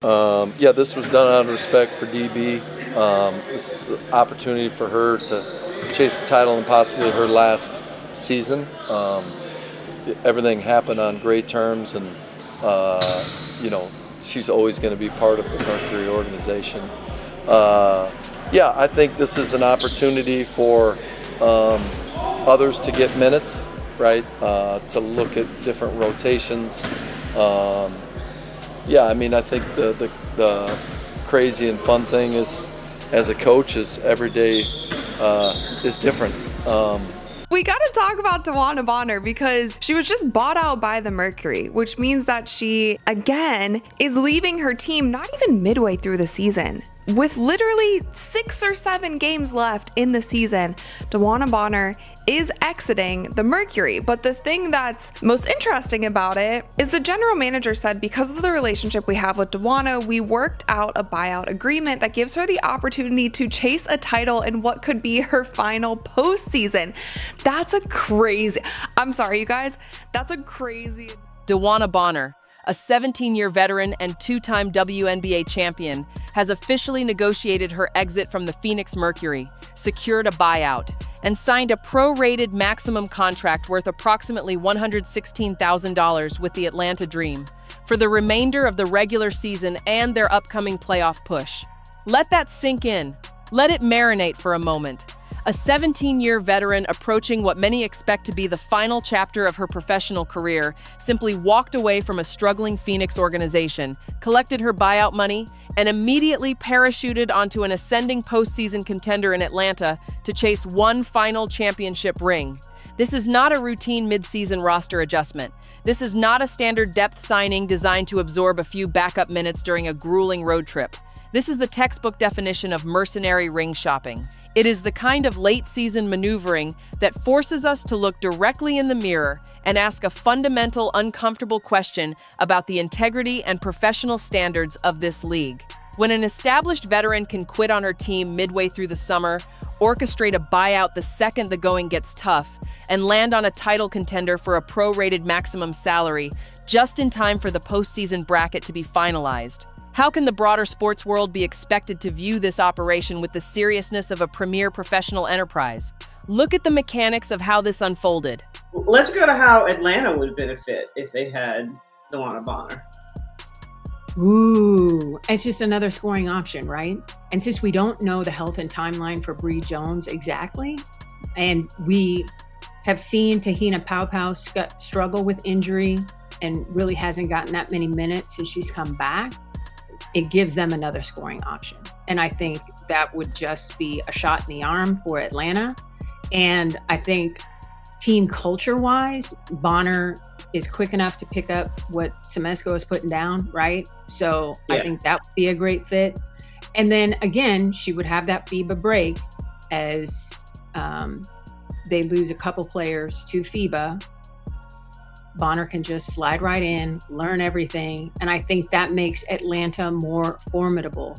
Yeah, this was done out of respect for DB. This is an opportunity for her to chase the title and possibly her last season. Everything happened on great terms, and she's always going to be part of the Mercury organization. Yeah, I think this is an opportunity for others to get minutes, right? To look at different rotations. Yeah, I mean, I think the crazy and fun thing is, as a coach, is every day is different. We got to talk about DeWanna Bonner because she was just bought out by the Mercury, which means that she, again, is leaving her team not even midway through the season. With literally 6 or 7 games left in the season, DeWanna Bonner is exiting the Mercury. But the thing that's most interesting about it is the general manager said because of the relationship we have with DeWanna, we worked out a buyout agreement that gives her the opportunity to chase a title in what could be her final postseason. That's a crazy, I'm sorry, you guys, that's a crazy. DeWanna Bonner, a 17-year veteran and 2-time WNBA champion, has officially negotiated her exit from the Phoenix Mercury, secured a buyout, and signed a prorated maximum contract worth approximately $116,000 with the Atlanta Dream for the remainder of the regular season and their upcoming playoff push. Let that sink in. Let it marinate for a moment. A 17-year veteran approaching what many expect to be the final chapter of her professional career simply walked away from a struggling Phoenix organization, collected her buyout money, and immediately parachuted onto an ascending postseason contender in Atlanta to chase one final championship ring. This is not a routine mid-season roster adjustment. This is not a standard depth signing designed to absorb a few backup minutes during a grueling road trip. This is the textbook definition of mercenary ring shopping. It is the kind of late-season maneuvering that forces us to look directly in the mirror and ask a fundamental, uncomfortable question about the integrity and professional standards of this league. When an established veteran can quit on her team midway through the summer, orchestrate a buyout the second the going gets tough, and land on a title contender for a prorated maximum salary just in time for the postseason bracket to be finalized, how can the broader sports world be expected to view this operation with the seriousness of a premier professional enterprise? Look at the mechanics of how this unfolded. Let's go to how Atlanta would benefit if they had DeWanna Bonner. Ooh, it's just another scoring option, right? And since we don't know the health and timeline for Bree Jones exactly, and we have seen Te-Hina Paopao struggle with injury and really hasn't gotten that many minutes since she's come back, it gives them another scoring option. And I think that would just be a shot in the arm for Atlanta. And I think team culture-wise, Bonner is quick enough to pick up what Semesco is putting down, right? So yeah. I think that would be a great fit. And then again, she would have that FIBA break as they lose a couple players to FIBA. Bonner can just slide right in, learn everything, and I think that makes Atlanta more formidable.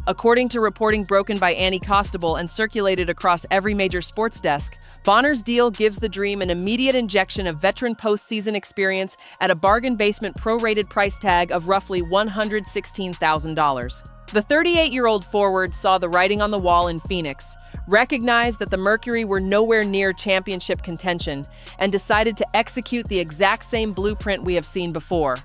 According to reporting broken by Annie Costable and circulated across every major sports desk, Bonner's deal gives the Dream an immediate injection of veteran postseason experience at a bargain basement prorated price tag of roughly $116,000. The 38-year-old forward saw the writing on the wall in Phoenix, recognized that the Mercury were nowhere near championship contention, and decided to execute the exact same blueprint we have seen before.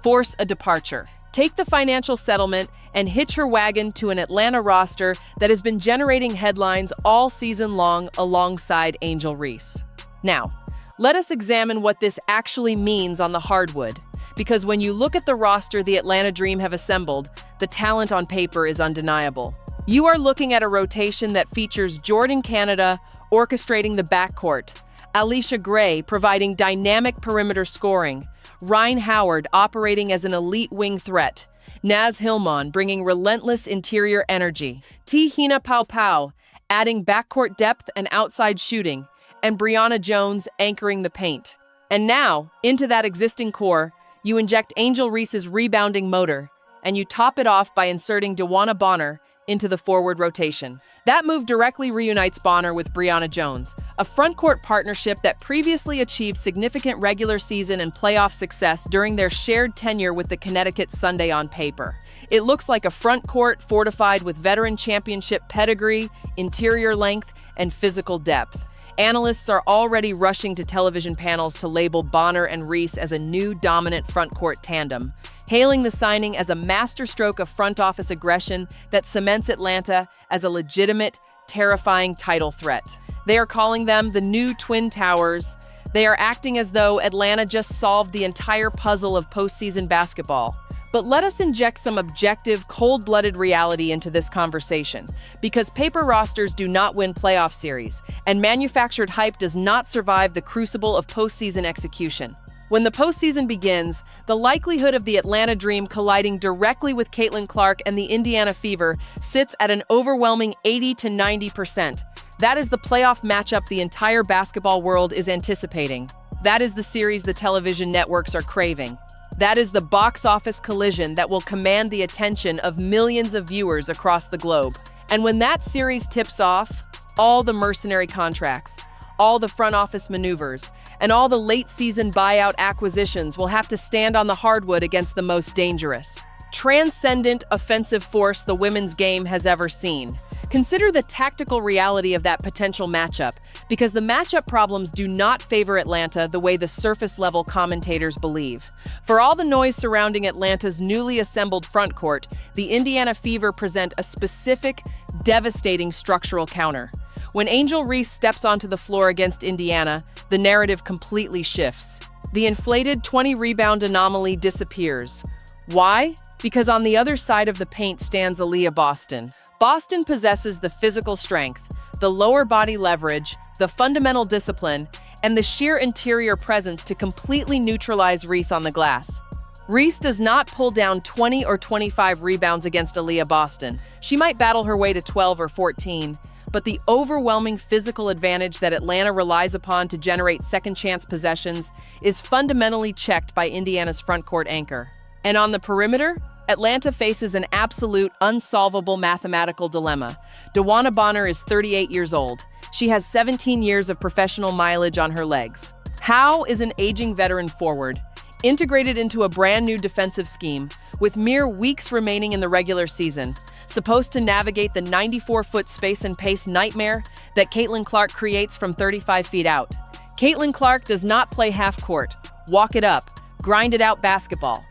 Force a departure. Take the financial settlement and hitch her wagon to an Atlanta roster that has been generating headlines all season long alongside Angel Reese. Now, let us examine what this actually means on the hardwood, because when you look at the roster the Atlanta Dream have assembled, the talent on paper is undeniable. You are looking at a rotation that features Jordan Canada orchestrating the backcourt, Alicia Gray providing dynamic perimeter scoring, Ryan Howard operating as an elite wing threat, Naz Hillman bringing relentless interior energy, Te-Hina Paopao adding backcourt depth and outside shooting, and Brianna Jones anchoring the paint. And now, into that existing core, you inject Angel Reese's rebounding motor, and you top it off by inserting DeWanna Bonner into the forward rotation. That move directly reunites Bonner with Brionna Jones, a frontcourt partnership that previously achieved significant regular season and playoff success during their shared tenure with the Connecticut Sunday on paper. It looks like a frontcourt fortified with veteran championship pedigree, interior length, and physical depth. Analysts are already rushing to television panels to label Bonner and Reese as a new dominant frontcourt tandem, hailing the signing as a masterstroke of front office aggression that cements Atlanta as a legitimate, terrifying title threat. They are calling them the new Twin Towers. They are acting as though Atlanta just solved the entire puzzle of postseason basketball. But let us inject some objective, cold-blooded reality into this conversation, because paper rosters do not win playoff series, and manufactured hype does not survive the crucible of postseason execution. When the postseason begins, the likelihood of the Atlanta Dream colliding directly with Caitlin Clark and the Indiana Fever sits at an overwhelming 80 to 90%. That is the playoff matchup the entire basketball world is anticipating. That is the series the television networks are craving. That is the box office collision that will command the attention of millions of viewers across the globe. And when that series tips off, all the mercenary contracts, all the front office maneuvers, and all the late-season buyout acquisitions will have to stand on the hardwood against the most dangerous, transcendent offensive force the women's game has ever seen. Consider the tactical reality of that potential matchup, because the matchup problems do not favor Atlanta the way the surface-level commentators believe. For all the noise surrounding Atlanta's newly assembled frontcourt, the Indiana Fever present a specific, devastating structural counter. When Angel Reese steps onto the floor against Indiana, the narrative completely shifts. The inflated 20-rebound anomaly disappears. Why? Because on the other side of the paint stands Aaliyah Boston. Boston possesses the physical strength, the lower body leverage, the fundamental discipline, and the sheer interior presence to completely neutralize Reese on the glass. Reese does not pull down 20 or 25 rebounds against Aaliyah Boston. She might battle her way to 12 or 14, but the overwhelming physical advantage that Atlanta relies upon to generate second-chance possessions is fundamentally checked by Indiana's frontcourt anchor. And on the perimeter, Atlanta faces an absolute, unsolvable mathematical dilemma. DeWanna Bonner is 38 years old. She has 17 years of professional mileage on her legs. How is an aging veteran forward, integrated into a brand new defensive scheme, with mere weeks remaining in the regular season, supposed to navigate the 94-foot space and pace nightmare that Caitlin Clark creates from 35 feet out? Caitlin Clark does not play half-court, walk it up, grind it out basketball.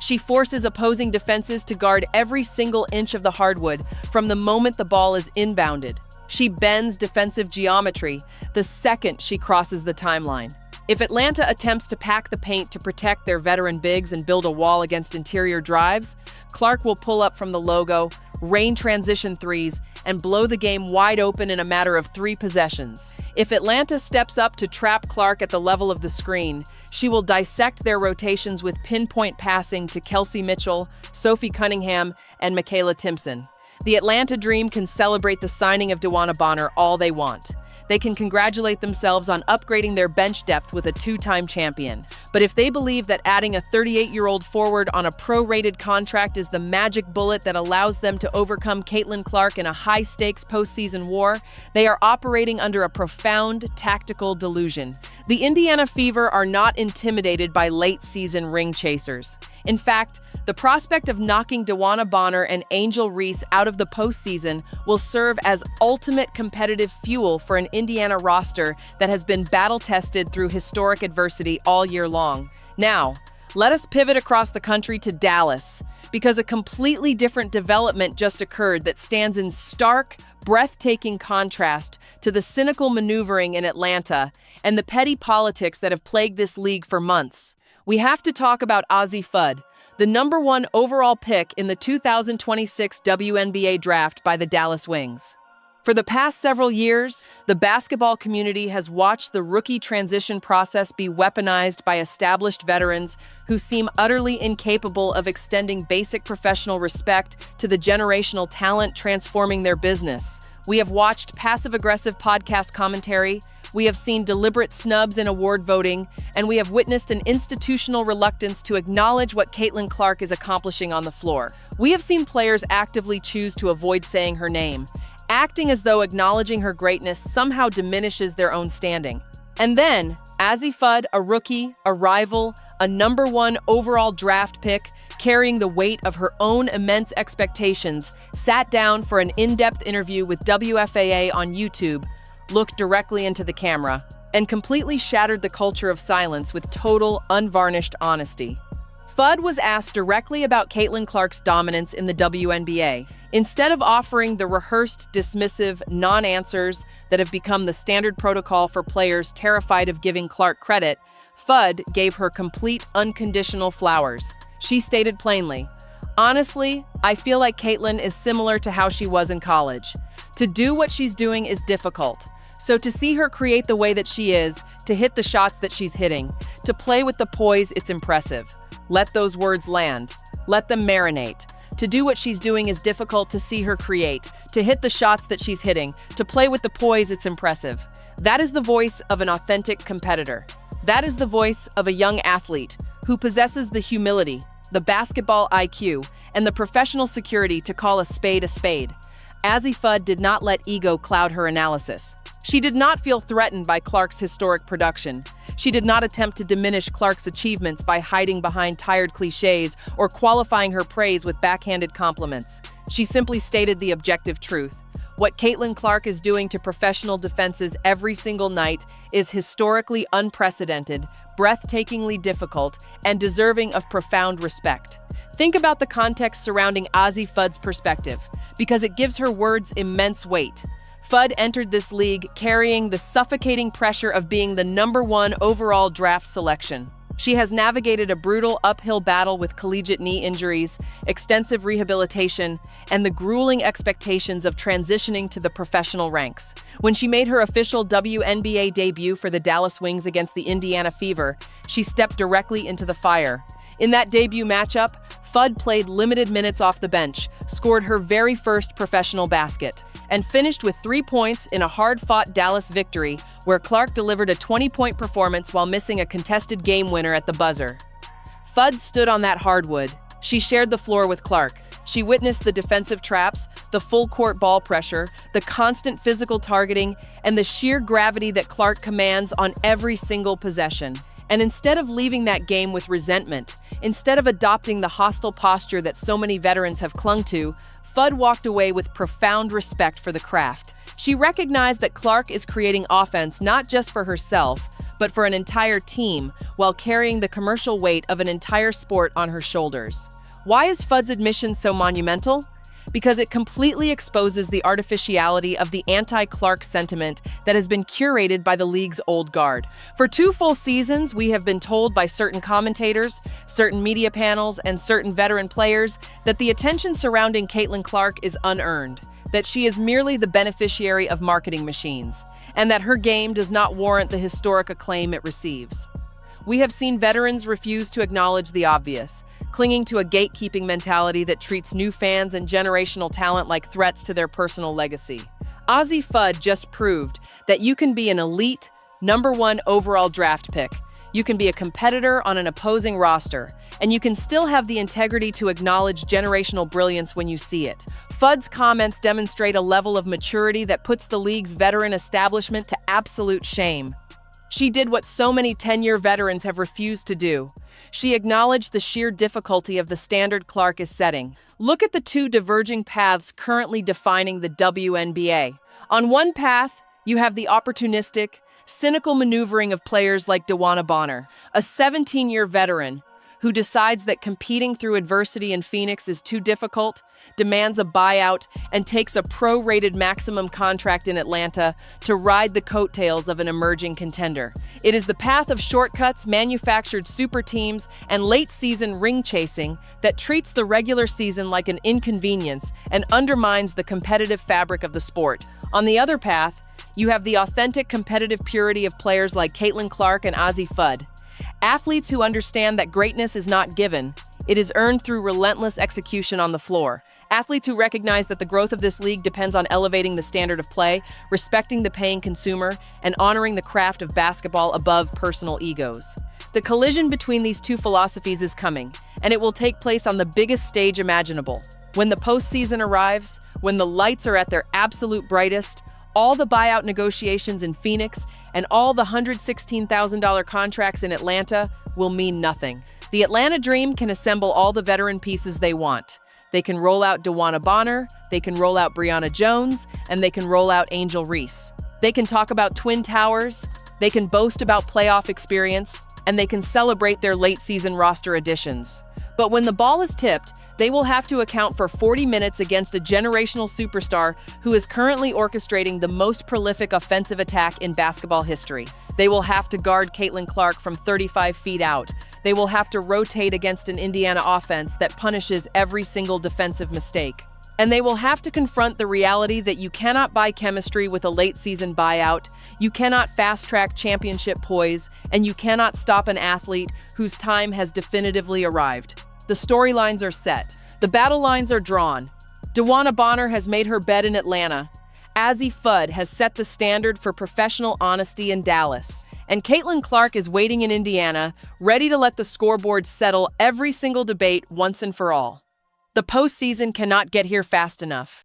She forces opposing defenses to guard every single inch of the hardwood from the moment the ball is inbounded. She bends defensive geometry the second she crosses the timeline. If Atlanta attempts to pack the paint to protect their veteran bigs and build a wall against interior drives, Clark will pull up from the logo, rain transition threes, and blow the game wide open in a matter of 3 possessions. If Atlanta steps up to trap Clark at the level of the screen, she will dissect their rotations with pinpoint passing to Kelsey Mitchell, Sophie Cunningham, and Michaela Timpson. The Atlanta Dream can celebrate the signing of DeWanna Bonner all they want. They can congratulate themselves on upgrading their bench depth with a 2-time champion. But if they believe that adding a 38-year-old forward on a pro-rated contract is the magic bullet that allows them to overcome Caitlin Clark in a high-stakes postseason war, they are operating under a profound tactical delusion. The Indiana Fever are not intimidated by late-season ring chasers. In fact, the prospect of knocking DeWanna Bonner and Angel Reese out of the postseason will serve as ultimate competitive fuel for an Indiana roster that has been battle-tested through historic adversity all year long. Now, let us pivot across the country to Dallas, because a completely different development just occurred that stands in stark, breathtaking contrast to the cynical maneuvering in Atlanta and the petty politics that have plagued this league for months. We have to talk about Azie Fud, the #1 overall pick in the 2026 WNBA draft by the Dallas Wings. For the past several years, the basketball community has watched the rookie transition process be weaponized by established veterans who seem utterly incapable of extending basic professional respect to the generational talent transforming their business. We have watched passive-aggressive podcast commentary, We have seen deliberate snubs in award voting, and we have witnessed an institutional reluctance to acknowledge what Caitlin Clark is accomplishing on the floor. We have seen players actively choose to avoid saying her name, acting as though acknowledging her greatness somehow diminishes their own standing. And then, Azie Fud, a rookie, a rival, a #1 overall draft pick, carrying the weight of her own immense expectations, sat down for an in-depth interview with WFAA on YouTube, looked directly into the camera, and completely shattered the culture of silence with total, unvarnished honesty. Fud was asked directly about Caitlin Clark's dominance in the WNBA. Instead of offering the rehearsed, dismissive, non-answers that have become the standard protocol for players terrified of giving Clark credit, Fud gave her complete, unconditional flowers. She stated plainly, "Honestly, I feel like Caitlin is similar to how she was in college. To do what she's doing is difficult. So to see her create the way that she is, to hit the shots that she's hitting, to play with the poise, it's impressive. Let those words land. Let them marinate. To do what she's doing is difficult. To see her create, to hit the shots that she's hitting, to play with the poise, it's impressive." That is the voice of an authentic competitor. That is the voice of a young athlete who possesses the humility, the basketball IQ, and the professional security to call a spade a spade. Azie Fud did not let ego cloud her analysis. She did not feel threatened by Clark's historic production. She did not attempt to diminish Clark's achievements by hiding behind tired cliches or qualifying her praise with backhanded compliments. She simply stated the objective truth. What Caitlin Clark is doing to professional defenses every single night is historically unprecedented, breathtakingly difficult, and deserving of profound respect. Think about the context surrounding Azie Fud's perspective, because it gives her words immense weight. Fud entered this league carrying the suffocating pressure of being the #1 overall draft selection. She has navigated a brutal uphill battle with collegiate knee injuries, extensive rehabilitation, and the grueling expectations of transitioning to the professional ranks. When she made her official WNBA debut for the Dallas Wings against the Indiana Fever, she stepped directly into the fire. In that debut matchup, Fud played limited minutes off the bench, scored her very first professional basket, and finished with 3 points in a hard-fought Dallas victory where Clark delivered a 20-point performance while missing a contested game winner at the buzzer. Fud stood on that hardwood. She shared the floor with Clark. She witnessed the defensive traps, the full-court ball pressure, the constant physical targeting, and the sheer gravity that Clark commands on every single possession. And instead of leaving that game with resentment, instead of adopting the hostile posture that so many veterans have clung to, Fud walked away with profound respect for the craft. She recognized that Clark is creating offense not just for herself, but for an entire team, while carrying the commercial weight of an entire sport on her shoulders. Why is Fud's admission so monumental? Because it completely exposes the artificiality of the anti-Clark sentiment that has been curated by the league's old guard. For 2 full seasons, we have been told by certain commentators, certain media panels, and certain veteran players that the attention surrounding Caitlin Clark is unearned, that she is merely the beneficiary of marketing machines, and that her game does not warrant the historic acclaim it receives. We have seen veterans refuse to acknowledge the obvious, clinging to a gatekeeping mentality that treats new fans and generational talent like threats to their personal legacy. Azie Fud just proved that you can be an elite, #1 overall draft pick, you can be a competitor on an opposing roster, and you can still have the integrity to acknowledge generational brilliance when you see it. Fud's comments demonstrate a level of maturity that puts the league's veteran establishment to absolute shame. She did what so many 10-year veterans have refused to do. She acknowledged the sheer difficulty of the standard Clark is setting. Look at the 2 diverging paths currently defining the WNBA. On one path, you have the opportunistic, cynical maneuvering of players like DeWanna Bonner, a 17-year veteran who decides that competing through adversity in Phoenix is too difficult, demands a buyout, and takes a pro-rated maximum contract in Atlanta to ride the coattails of an emerging contender. It is the path of shortcuts, manufactured super teams, and late-season ring chasing that treats the regular season like an inconvenience and undermines the competitive fabric of the sport. On the other path, you have the authentic competitive purity of players like Caitlin Clark and Azie Fud. Athletes who understand that greatness is not given, It is earned through relentless execution on the floor. Athletes who recognize that the growth of this league depends on elevating the standard of play, respecting the paying consumer, and honoring the craft of basketball above personal egos. The collision between these two philosophies is coming, and it will take place on the biggest stage imaginable. When the postseason arrives, when the lights are at their absolute brightest, all the buyout negotiations in Phoenix and all the $116,000 contracts in Atlanta will mean nothing. The Atlanta Dream can assemble all the veteran pieces they want. They can roll out DeWanna Bonner, they can roll out Brianna Jones, and they can roll out Angel Reese. They can talk about Twin Towers, they can boast about playoff experience, and they can celebrate their late-season roster additions. But when the ball is tipped, they will have to account for 40 minutes against a generational superstar who is currently orchestrating the most prolific offensive attack in basketball history. They will have to guard Caitlin Clark from 35 feet out. They will have to rotate against an Indiana offense that punishes every single defensive mistake. And they will have to confront the reality that you cannot buy chemistry with a late-season buyout, you cannot fast-track championship poise, and you cannot stop an athlete whose time has definitively arrived. The storylines are set. The battle lines are drawn. DeWanna Bonner has made her bed in Atlanta. Azie Fud has set the standard for professional honesty in Dallas. And Caitlin Clark is waiting in Indiana, ready to let the scoreboard settle every single debate once and for all. The postseason cannot get here fast enough.